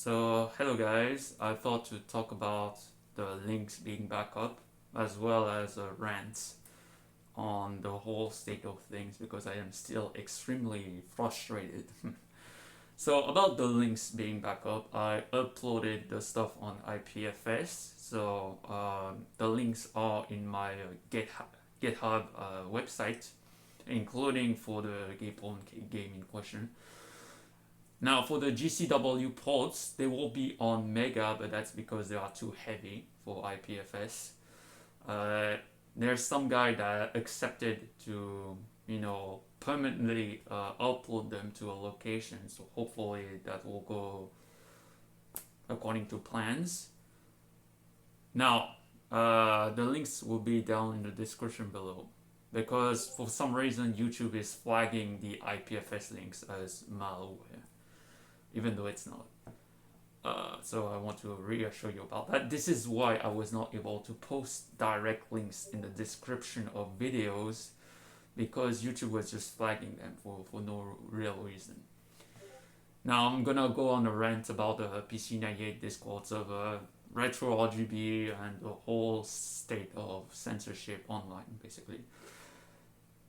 So, hello guys, I thought to talk about the links being back up as well as a rant on the whole state of things because I am still extremely frustrated. So, about the links being back up, I uploaded the stuff on IPFS. So, the links are in my GitHub website, including for the game in question. Now for the GCW ports, they will be on Mega, but that's because they are too heavy for IPFS. There's some guy that accepted to, permanently upload them to a location. So hopefully that will go according to plans. Now, the links will be down in the description below because for some reason YouTube is flagging the IPFS links as malware, even though it's not. So I want to reassure you about that. This is why I was not able to post direct links in the description of videos, because YouTube was just flagging them for no real reason. Now I'm gonna go on a rant about the PC-98 Discord server, retro RGB, and the whole state of censorship online, basically.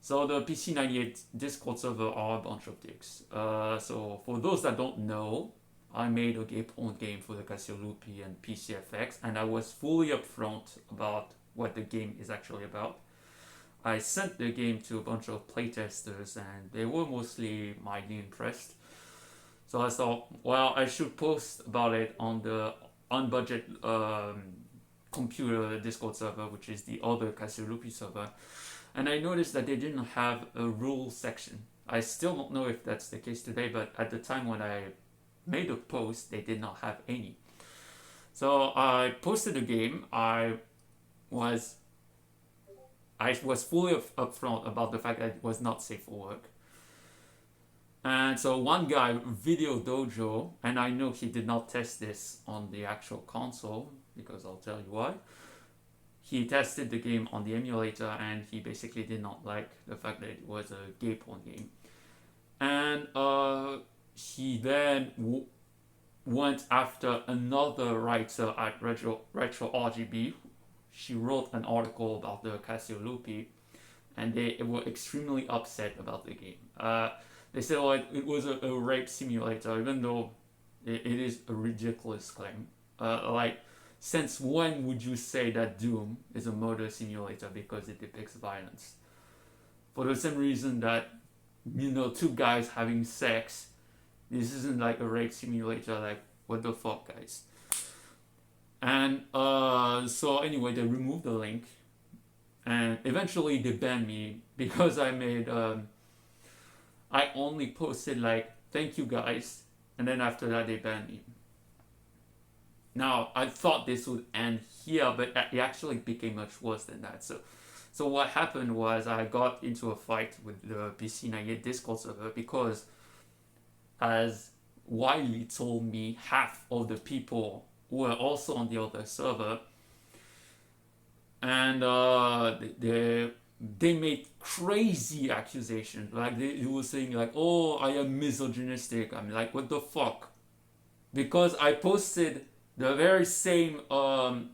So the PC-98 Discord server are a bunch of dicks. So for those that don't know, I made a game for the Cassiopeia and PCFX, and I was fully upfront about what the game is actually about. I sent the game to a bunch of playtesters, and they were mostly mildly impressed. So I thought, well, I should post about it on the unbudget computer Discord server, which is the other Cassiopeia server. And I noticed that they didn't have a rules section. I still don't know if that's the case today, but at the time when I made a post, they did not have any. So I posted the game. I was fully upfront about the fact that it was not safe for work. And so one guy, Video Dojo, and I know he did not test this on the actual console, because I'll tell you why. He tested the game on the emulator, and he basically did not like the fact that it was a gay porn game. And he then went after another writer at Retro RGB. She wrote an article about the Cassiopeia, and they were extremely upset about the game. They said, well, it was a rape simulator, even though it is a ridiculous claim. Since when would you say that Doom is a murder simulator because it depicts violence? For the same reason that, two guys having sex, this isn't like a rape simulator. Like, what the fuck, guys? And so anyway, they removed the link, and eventually they banned me because I made I only posted like, thank you guys, and then after that they banned me. Now, I thought this would end here, but it actually became much worse than that. So what happened was I got into a fight with the PC-98 Discord server because, as Wiley told me, half of the people were also on the other server, and they made crazy accusations. Like they were saying like, oh, I am misogynistic. I'm like, what the fuck? Because I posted the very same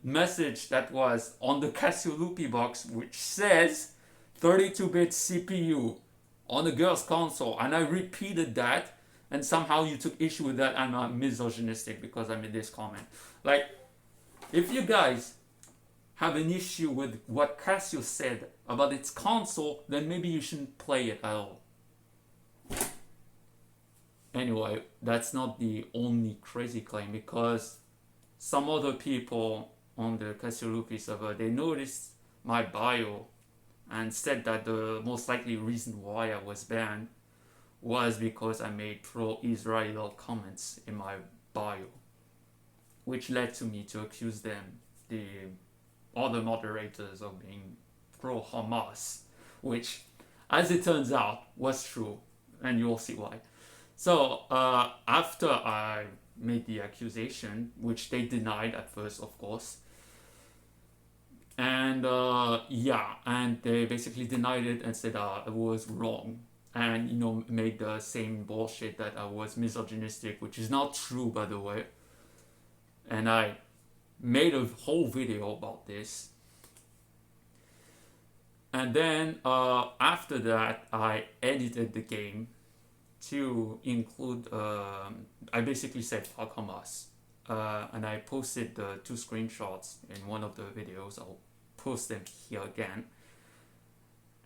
message that was on the Cassiopeia box, which says 32-bit CPU on a girl's console, and I repeated that, and somehow you took issue with that. I'm not misogynistic because I made this comment. Like, if you guys have an issue with what Casio said about its console, then maybe you shouldn't play it at all. Anyway, that's not the only crazy claim, because some other people on the Cassiopeia server, they noticed my bio and said that the most likely reason why I was banned was because I made pro-Israel comments in my bio, which led to me to accuse them, the other moderators, of being pro-Hamas, which, as it turns out, was true, and you'll see why. So after I made the accusation, which they denied at first, of course, and and they basically denied it and said I was wrong, and made the same bullshit that I was misogynistic, which is not true, by the way. and I made a whole video about this. And then after that, I edited the game to include, I basically said fuck Hamas. And I posted the 2 screenshots in one of the videos. I'll post them here again.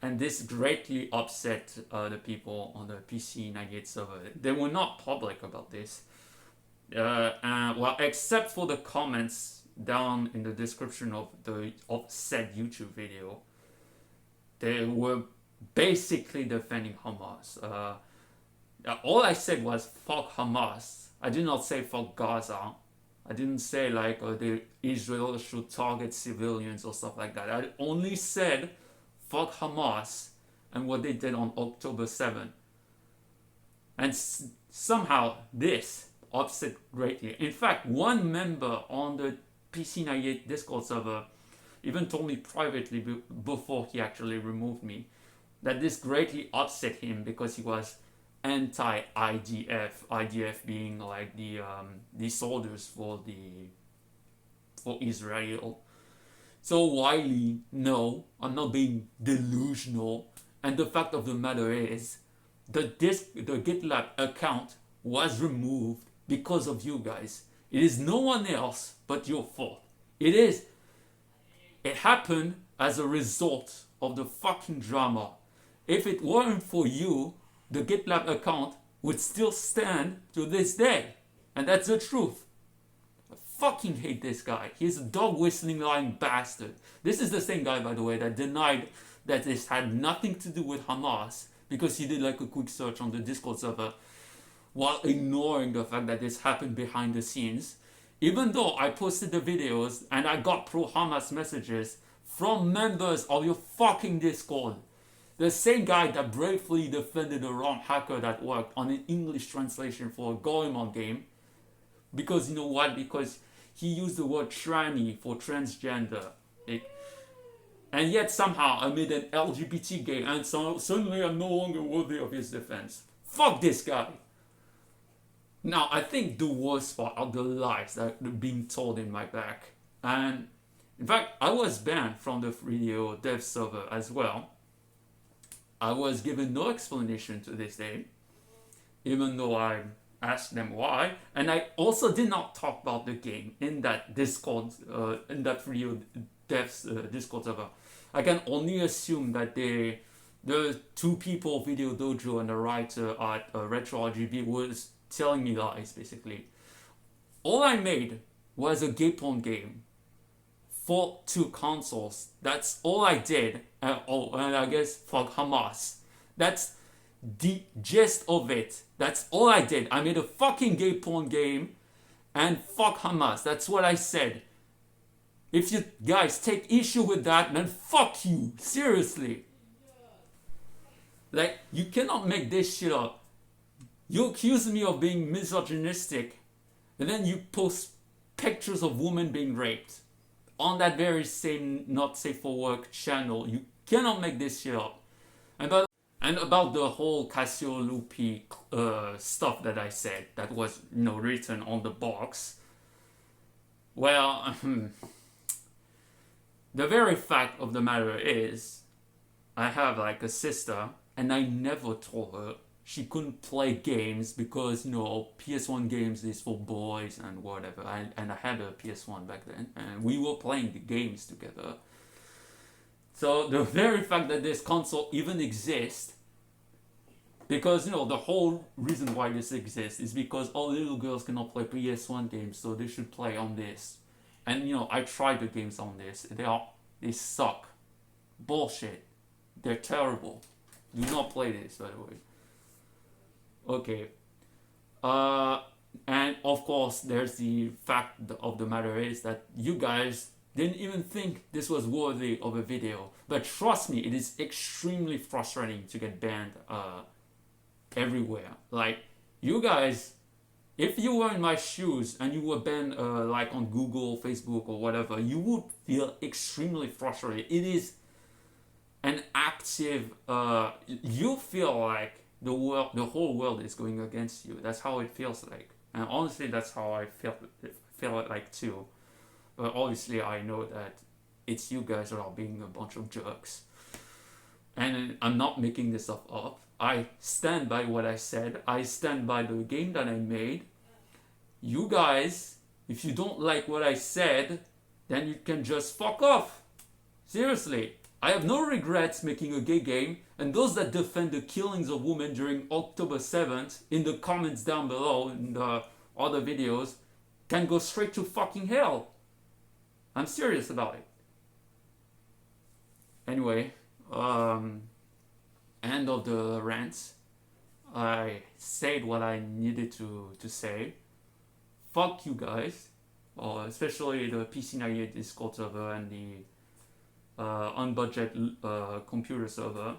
And this greatly upset the people on the PC-98 server. They were not public about this. Well, except for the comments down in the description of said YouTube video. They were basically defending Hamas. All I said was fuck Hamas. I did not say fuck Gaza. I didn't say like the Israel should target civilians or stuff like that. I only said fuck Hamas and what they did on October 7th. And somehow this upset greatly. In fact, one member on the PC-98 Discord server even told me privately before he actually removed me that this greatly upset him because he was anti-IDF. IDF being like the soldiers for Israel. So Wiley, no, I'm not being delusional. And the fact of the matter is, the GitLab account was removed because of you guys. It is no one else but your fault. It happened as a result of the fucking drama. If it weren't for you, the GitLab account would still stand to this day. And that's the truth. I fucking hate this guy. He's a dog whistling lying bastard. This is the same guy, by the way, that denied that this had nothing to do with Hamas because he did like a quick search on the Discord server while ignoring the fact that this happened behind the scenes. Even though I posted the videos and I got pro-Hamas messages from members of your fucking Discord. The same guy that bravely defended a romhacker that worked on an English translation for a Goemon game. Because you know what? Because he used the word tranny for transgender. And yet somehow I made an LGBT game and so suddenly I'm no longer worthy of his defense. Fuck this guy. Now, I think the worst part are the lies that are being told in my back. And in fact, I was banned from the video dev server as well. I was given no explanation to this day, even though I asked them why. And I also did not talk about the game in that Discord, in that video dev's Discord server. I can only assume that the 2 people, Video Dojo and the writer at Retro RGB, was telling me lies, basically. All I made was a gay porn game for 2 consoles. That's all I did. And I guess fuck Hamas. That's the gist of it. That's all I did. I made a fucking gay porn game and fuck Hamas. That's what I said. If you guys take issue with that, then fuck you. Seriously. Like, you cannot make this shit up. You accuse me of being misogynistic, and then you post pictures of women being raped on that very same Not Safe for Work channel. You cannot make this shit up. And about the whole Cassiopeia stuff that I said that was written on the box. Well, the very fact of the matter is, I have like a sister, and I never told her she couldn't play games because, PS1 games is for boys and whatever. And I had a PS1 back then, and we were playing the games together. So the very fact that this console even exists, because, the whole reason why this exists is because all little girls cannot play PS1 games, so they should play on this. And, I tried the games on this. They suck. Bullshit. They're terrible. Do not play this, by the way. Okay. And of course, there's the fact of the matter is that you guys didn't even think this was worthy of a video. But trust me, it is extremely frustrating to get banned everywhere. Like, you guys, if you were in my shoes and you were banned like on Google, Facebook or whatever, you would feel extremely frustrated. It is an active, you feel like the whole world is going against you. That's how it feels like. And honestly, that's how I feel like too. But obviously, I know that it's you guys that are being a bunch of jerks. And I'm not making this stuff up. I stand by what I said. I stand by the game that I made. You guys, if you don't like what I said, then you can just fuck off. Seriously. I have no regrets making a gay game, and those that defend the killings of women during October 7th in the comments down below in the other videos can go straight to fucking hell. I'm serious about it. Anyway, end of the rant. I said what I needed to say. Fuck you guys, especially the PC-98 Discord server and the on-budget computer server.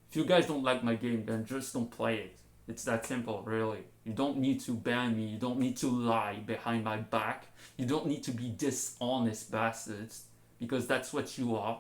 If you guys don't like my game, then just don't play it. It's that simple, really. You don't need to ban me. You don't need to lie behind my back. You don't need to be dishonest bastards, because that's what you are.